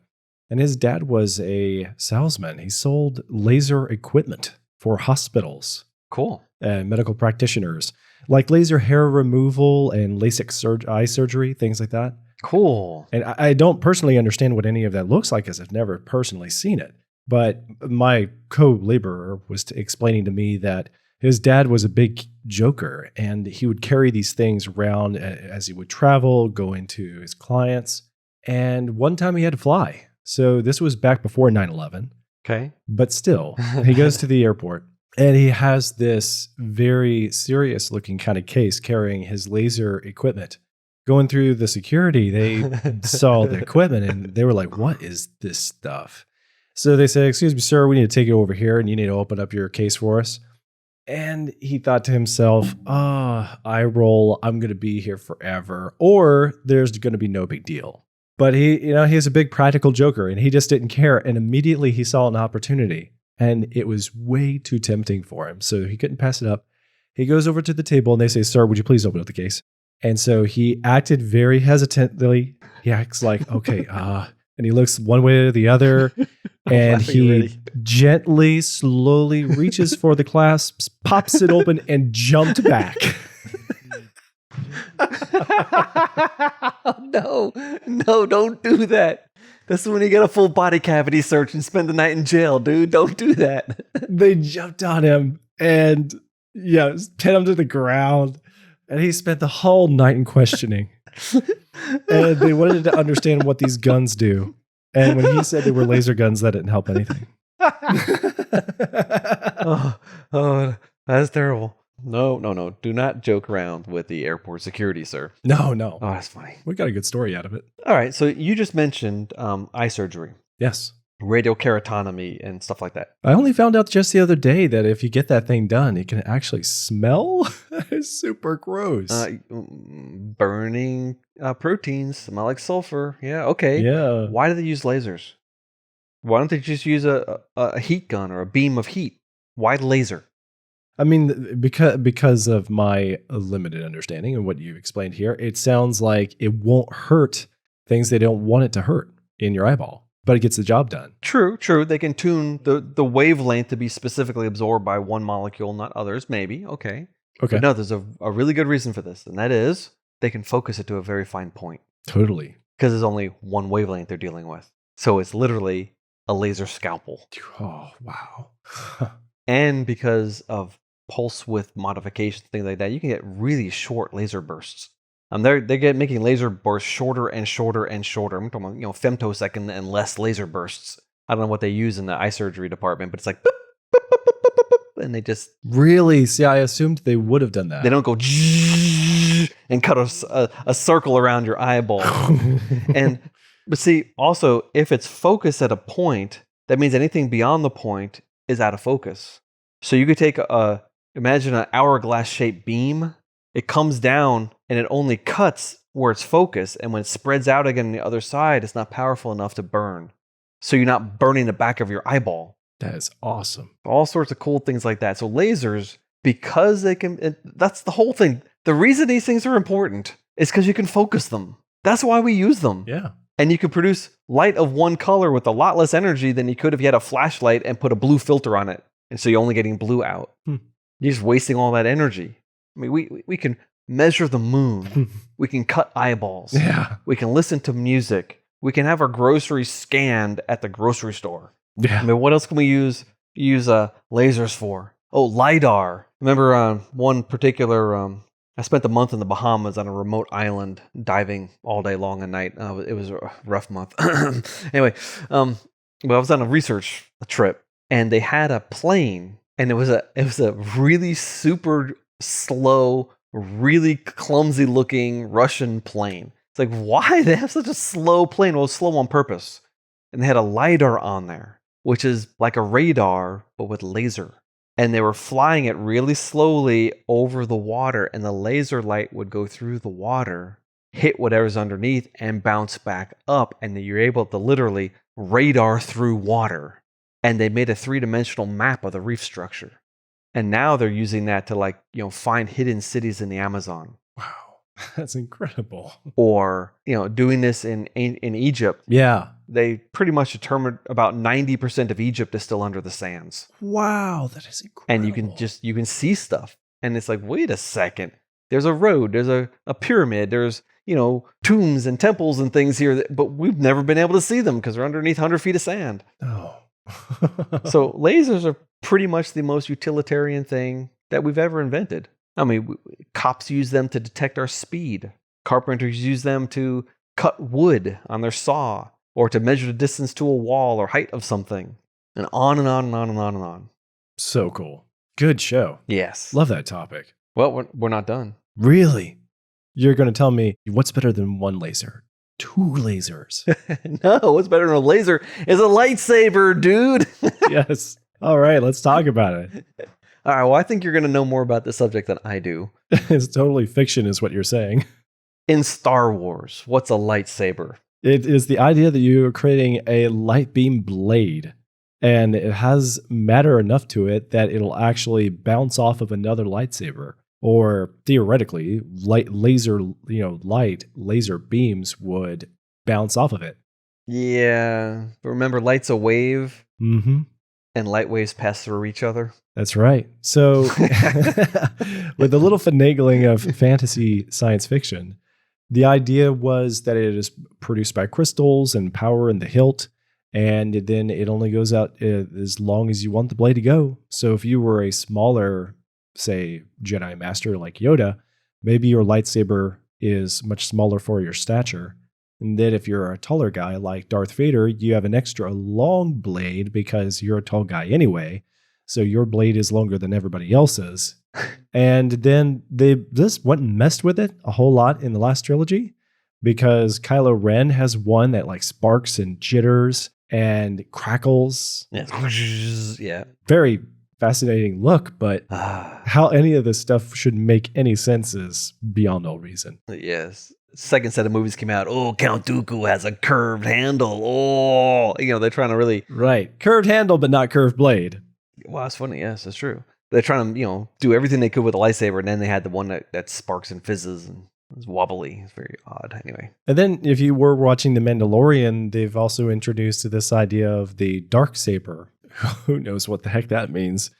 And his dad was a salesman. He sold laser equipment for hospitals. Cool. Medical practitioners, like laser hair removal and LASIK eye surgery, things like that. Cool. And I don't personally understand what any of that looks like, as I've never personally seen it. But my co-laborer was explaining to me that his dad was a big joker, and he would carry these things around as he would travel, go into his clients. And one time he had to fly. So this was back before 9/11. Okay. But still, he goes to the airport. And he has this very serious looking kind of case carrying his laser equipment. Going through the security, they saw the equipment and they were like, what is this stuff? So they said, excuse me, sir, we need to take it over here and you need to open up your case for us. And he thought to himself, I roll, I'm going to be here forever, or there's going to be no big deal. But he's a big practical joker and he just didn't care. And immediately he saw an opportunity. And it was way too tempting for him. So he couldn't pass it up. He goes over to the table and they say, sir, would you please open up the case? And so he acted very hesitantly. He acts like, okay, and he looks one way or the other. And he gently, slowly reaches for the clasps, pops it open, and jumped back. No, don't do that. This is when you get a full body cavity search and spend the night in jail, dude. Don't do that. They jumped on him and pinned him to the ground. And he spent the whole night in questioning. And they wanted to understand what these guns do. And when he said they were laser guns, that didn't help anything. oh, that's terrible. No. Do not joke around with the airport security, sir. No. Oh, that's funny. We got a good story out of it. All right. So you just mentioned eye surgery. Yes. Radiokeratotomy and stuff like that. I only found out just the other day that if you get that thing done, it can actually smell. It's super gross. Burning proteins smell like sulfur. Yeah. Okay. Yeah. Why do they use lasers? Why don't they just use a heat gun or a beam of heat? Why laser? I mean, because of my limited understanding and what you explained here, it sounds like it won't hurt things they don't want it to hurt in your eyeball, but it gets the job done. True. They can tune the wavelength to be specifically absorbed by one molecule, not others, maybe. Okay. But no, there's a really good reason for this, and that is they can focus it to a very fine point. Totally. Because there's only one wavelength they're dealing with. So it's literally a laser scalpel. Oh, wow. And because of pulse width modification, things like that, you can get really short laser bursts. They get making laser bursts shorter and shorter and shorter. I'm talking about, femtosecond and less laser bursts. I don't know what they use in the eye surgery department, but it's like, boop, boop, boop, boop, boop, boop, and they just really. See, I assumed they would have done that. They don't go and cut a circle around your eyeball. And But see, also, if it's focused at a point, that means anything beyond the point is out of focus. So you could take imagine an hourglass-shaped beam. It comes down and it only cuts where it's focused. And when it spreads out again on the other side, it's not powerful enough to burn. So you're not burning the back of your eyeball. That is awesome. All sorts of cool things like that. So lasers, because they can, that's the whole thing. The reason these things are important is because you can focus them. That's why we use them. Yeah. And you can produce light of one color with a lot less energy than you could if you had a flashlight and put a blue filter on it. And so you're only getting blue out. You're just wasting all that energy. I mean, we can measure the moon. We can cut eyeballs. Yeah. We can listen to music. We can have our groceries scanned at the grocery store. Yeah. I mean, what else can we use lasers for? Oh, LiDAR. Remember one particular, I spent a month in the Bahamas on a remote island diving all day long and night. It was a rough month. Anyway, well, I was on a research trip and they had a plane and it was a really super slow, really clumsy looking Russian plane. It's like, why they have such a slow plane? Well, it's slow on purpose. And they had a LiDAR on there, which is like a radar, but with laser. And they were flying it really slowly over the water, and the laser light would go through the water, hit whatever's underneath, and bounce back up. And then you're able to literally radar through water. And they made a 3-dimensional map of the reef structure. And now they're using that to find hidden cities in the Amazon. Wow. That's incredible. Or, doing this in Egypt. Yeah. They pretty much determined about 90% of Egypt is still under the sands. Wow, that is incredible. And you can see stuff. And it's like, wait a second. There's a road, there's a pyramid, there's, tombs and temples and things here, but we've never been able to see them because they're underneath 100 feet of sand. Oh. So lasers are pretty much the most utilitarian thing that we've ever invented. I mean, cops use them to detect our speed. Carpenters use them to cut wood on their saw or to measure the distance to a wall or height of something. And on and on and on and on and on. So cool. Good show. Yes. Love that topic. Well, we're not done. Really? You're going to tell me what's better than one laser? 2 lasers. No, what's better than a laser is a lightsaber, dude. Yes. All right, let's talk about it. All right, well, I think you're going to know more about this subject than I do. It's totally fiction is what you're saying. In Star Wars, what's a lightsaber? It is the idea that you're creating a light beam blade, and it has matter enough to it that it'll actually bounce off of another lightsaber. Or theoretically, laser beams would bounce off of it. Yeah. Remember, light's a wave, Mm-hmm. and light waves pass through each other? That's right. So, with a little finagling of fantasy science fiction, the idea was that it is produced by crystals and power in the hilt, and then it only goes out as long as you want the blade to go. So if you were a smaller, say, Jedi Master like Yoda, maybe your lightsaber is much smaller for your stature. And then if you're a taller guy like Darth Vader, you have an extra long blade because you're a tall guy anyway. So your blade is longer than everybody else's. And then they just went and messed with it a whole lot in the last trilogy because Kylo Ren has one that like sparks and jitters and crackles. Yeah. Very fascinating look, but how any of this stuff should make any sense is beyond all reason. Yes. Second set of movies came out. Oh, Count Dooku has a curved handle. Oh, they're trying to really... Right. Curved handle, but not curved blade. Well, that's funny. Yes, that's true. They're trying to, do everything they could with a lightsaber, and then they had the one that sparks and fizzes and is wobbly. It's very odd. Anyway. And then if you were watching The Mandalorian, they've also introduced this idea of the dark saber. Who knows what the heck that means?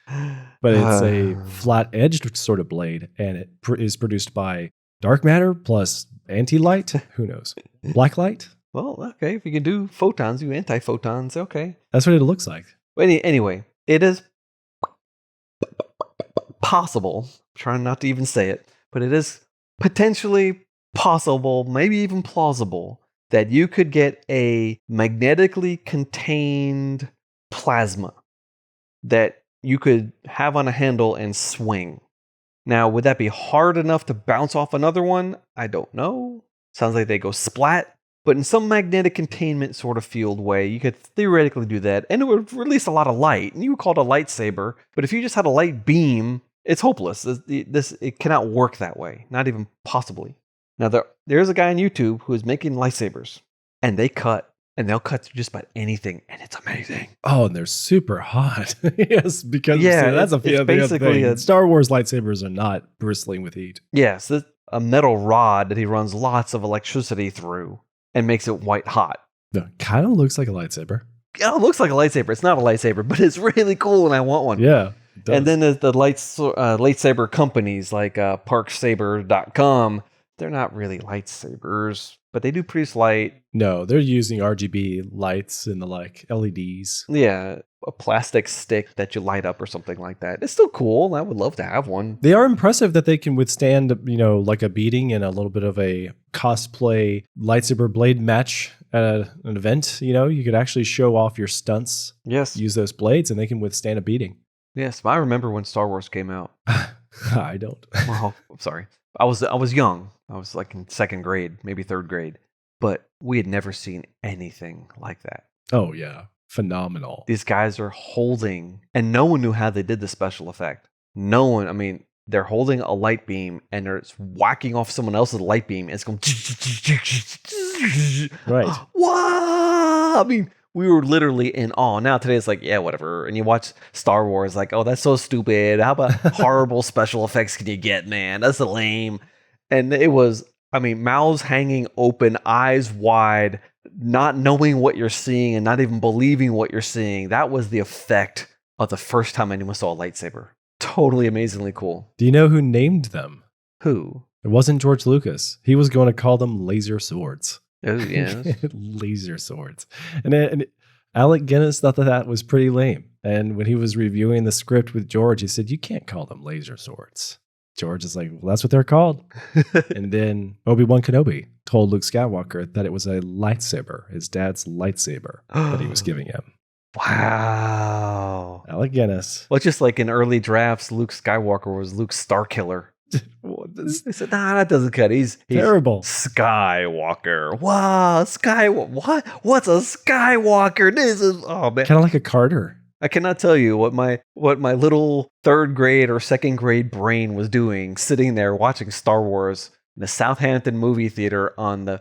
But it's a flat-edged sort of blade, and it is produced by dark matter plus anti-light. Who knows? Black light? Well, okay. If you can do photons, do anti-photons. Okay. That's what it looks like. But anyway, it is possible. I'm trying not to even say it, but it is potentially possible, maybe even plausible, that you could get a magnetically contained plasma that you could have on a handle and swing. Now, would that be hard enough to bounce off another one? I don't know. Sounds like they go splat. But in some magnetic containment sort of field way, you could theoretically do that, and it would release a lot of light, and you would call it a lightsaber. But if you just had a light beam, it's hopeless. It cannot work that way, not even possibly. Now, there's a guy on YouTube who is making lightsabers, and they'll cut through just about anything, and it's amazing. Oh, and they're super hot. Yes, because that's it's basically thing. Star Wars lightsabers are not bristling with heat. Yes, a metal rod that he runs lots of electricity through and makes it white hot. No, kind of looks like a lightsaber. Yeah, it looks like a lightsaber. It's not a lightsaber, but it's really cool, and I want one. Yeah. And then the lightsaber companies like parksaber.com, they're not really lightsabers, but they do produce light. No, they're using RGB lights and the LEDs. Yeah, a plastic stick that you light up or something like that. It's still cool. I would love to have one. They are impressive that they can withstand, like a beating and a little bit of a cosplay lightsaber blade match at an event. You could actually show off your stunts. Yes. Use those blades and they can withstand a beating. Yes, I remember when Star Wars came out. I don't. Well, I'm sorry. I was young. I was like in second grade, maybe third grade. But we had never seen anything like that. Oh, yeah. Phenomenal. These guys are holding, and no one knew how they did the special effect. No one, they're holding a light beam and they're whacking off someone else's light beam. And it's going. Right. Wow. We were literally in awe. Now today it's like, yeah, whatever. And you watch Star Wars, like, oh, that's so stupid. How about horrible special effects can you get, man? That's lame. And it was, mouths hanging open, eyes wide, not knowing what you're seeing and not even believing what you're seeing. That was the effect of the first time anyone saw a lightsaber. Totally amazingly cool. Do you know who named them? Who? It wasn't George Lucas. He was going to call them laser swords. Oh, yes. Laser swords. And Alec Guinness thought that was pretty lame. And when he was reviewing the script with George, he said, you can't call them laser swords. George is like, well, that's what they're called. And then Obi-Wan Kenobi told Luke Skywalker that it was a lightsaber, his dad's lightsaber that he was giving him. Wow. Alec Guinness. Well, just like in early drafts, Luke Skywalker was Luke's Starkiller. They said, nah, that doesn't cut. He's terrible. Skywalker. Wow, what? What's a Skywalker? This is man. Kind of like a Carter. I cannot tell you what my little third grade or second grade brain was doing, sitting there watching Star Wars in the Southampton movie theater on the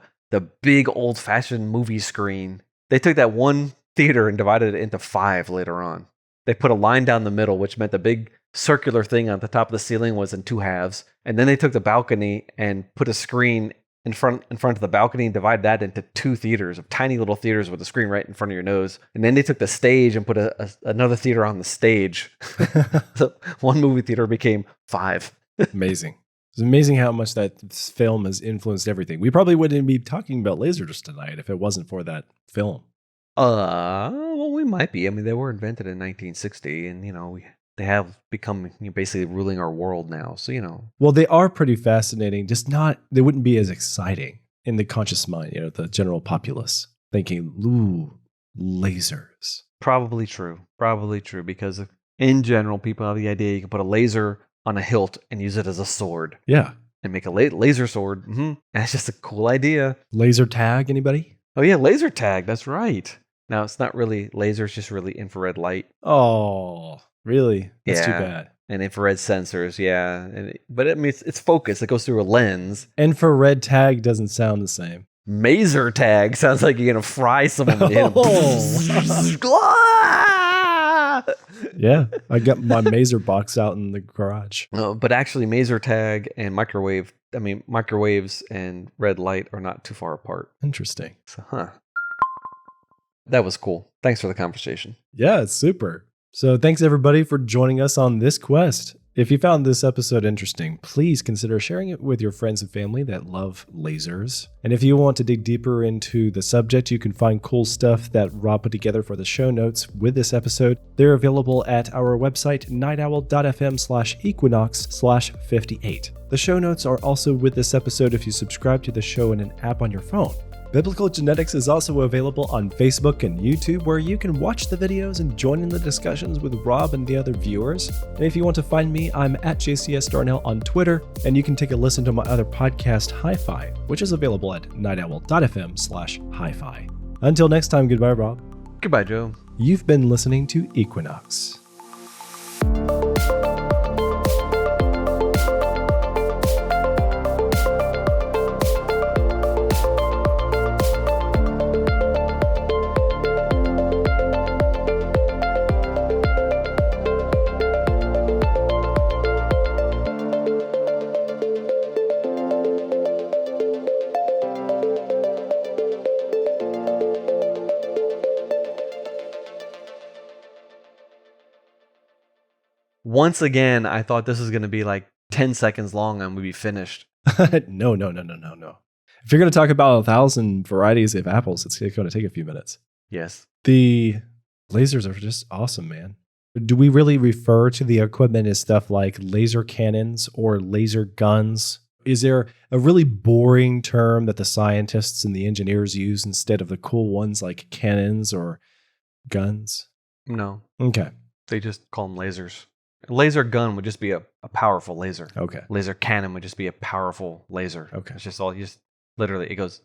big old fashioned movie screen. They took that one theater and divided it into 5 later on. They put a line down the middle, which meant the big circular thing on the top of the ceiling was in 2 halves. And then they took the balcony and put a screen in front of the balcony and divided that into 2 theaters, of tiny little theaters with a screen right in front of your nose. And then they took the stage and put another theater on the stage. So one movie theater became 5. Amazing. It's amazing how much that film has influenced everything. We probably wouldn't be talking about lasers tonight if it wasn't for that film. Well, we might be. They were invented in 1960, and they have become basically ruling our world now. So Well, they are pretty fascinating. Just they wouldn't be as exciting in the conscious mind. The general populace thinking, "Ooh, lasers." Probably true. Because in general, people have the idea you can put a laser on a hilt and use it as a sword. Yeah, and make a laser sword. That's just a cool idea. Laser tag, anybody? Oh yeah, laser tag. That's right. Now, it's not really laser, it's just really infrared light. Oh, really? That's too bad. And infrared sensors, yeah. But it's focused. It goes through a lens. Infrared tag doesn't sound the same. Maser tag sounds like you're going to fry someone. Yeah, I got my maser box out in the garage. But actually, maser tag and microwaves and red light are not too far apart. Interesting. So, that was cool. Thanks for the conversation. Yeah, it's super. So thanks everybody for joining us on this quest. If you found this episode interesting, please consider sharing it with your friends and family that love lasers. And if you want to dig deeper into the subject, you can find cool stuff that Rob put together for the show notes with this episode. They're available at our website, nightowl.fm/equinox/58. The show notes are also with this episode if you subscribe to the show in an app on your phone. Biblical Genetics is also available on Facebook and YouTube, where you can watch the videos and join in the discussions with Rob and the other viewers. And if you want to find me, I'm at JCS Darnell on Twitter, and you can take a listen to my other podcast, Hi-Fi, which is available at nightowl.fm/hi-fi. Until next time, goodbye, Rob. Goodbye, Joe. You've been listening to Equinox. Once again, I thought this was going to be like 10 seconds long and we'd be finished. No. If you're going to talk about 1,000 varieties of apples, it's going to take a few minutes. Yes. The lasers are just awesome, man. Do we really refer to the equipment as stuff like laser cannons or laser guns? Is there a really boring term that the scientists and the engineers use instead of the cool ones like cannons or guns? No. Okay. They just call them lasers. A laser gun would just be a powerful laser. Okay. Laser cannon would just be a powerful laser. Okay. It's just all, you just literally, it goes,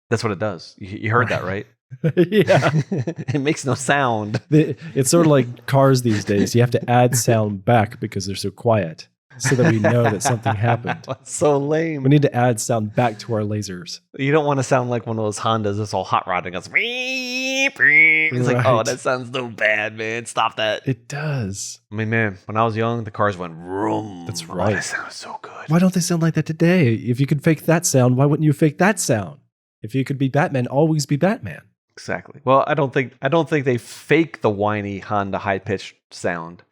that's what it does. You heard that, right? Yeah. It makes no sound. It's sort of like cars these days. You have to add sound back because they're so quiet so that we know that something happened. That's so lame. We need to add sound back to our lasers. You don't want to sound like one of those Hondas that's all hot rodding. It's like, oh, that sounds so bad, man. Stop that. It does. I mean, man, when I was young, the cars went vroom. That's right. Oh, that sounds so good. Why don't they sound like that today? If you could fake that sound, why wouldn't you fake that sound? If you could be Batman, always be Batman. Exactly. Well, I don't think they fake the whiny Honda high-pitched sound.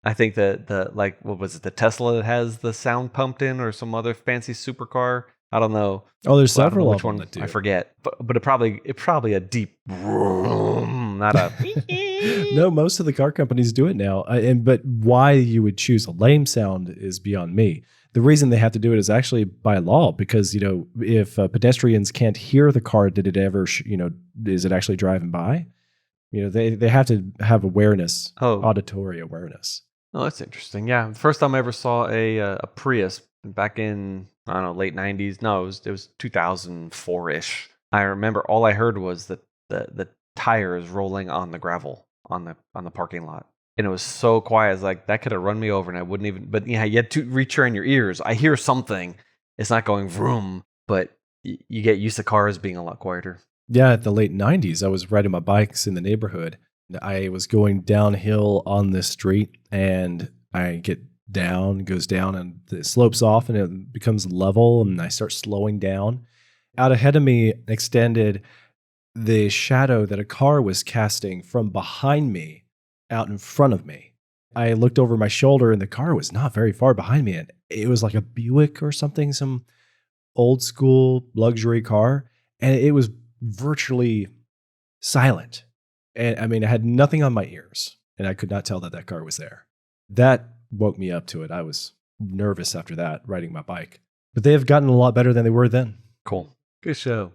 I think that what was it, the Tesla that has the sound pumped in, or some other fancy supercar? I don't know. Oh, there's several of them that do. I forget. But it probably a deep vroom, not a No, most of the car companies do it now. But why you would choose a lame sound is beyond me. The reason they have to do it is actually by law, because, if pedestrians can't hear the car, did it ever, is it actually driving by? They have to have awareness, auditory awareness. Oh, that's interesting. Yeah. The first time I ever saw a Prius back in, I don't know, late 90s. No, it was 2004-ish. I remember all I heard was the tires rolling on the gravel on the parking lot. And it was so quiet. It's like, that could have run me over and I wouldn't even, but yeah, you had to retrain your ears. I hear something. It's not going vroom, but you get used to cars being a lot quieter. Yeah, at the late 90s, I was riding my bikes in the neighborhood. I was going downhill on this street, and I get goes down, and it slopes off, and it becomes level, and I start slowing down. Out ahead of me extended the shadow that a car was casting from behind me out in front of me. I looked over my shoulder, and the car was not very far behind me, and it was like a Buick or something, some old school luxury car, and it was virtually silent. And I mean, I had nothing on my ears, and I could not tell that car was there. That woke me up to it. I was nervous after that, riding my bike. But they have gotten a lot better than they were then. Cool. Good show.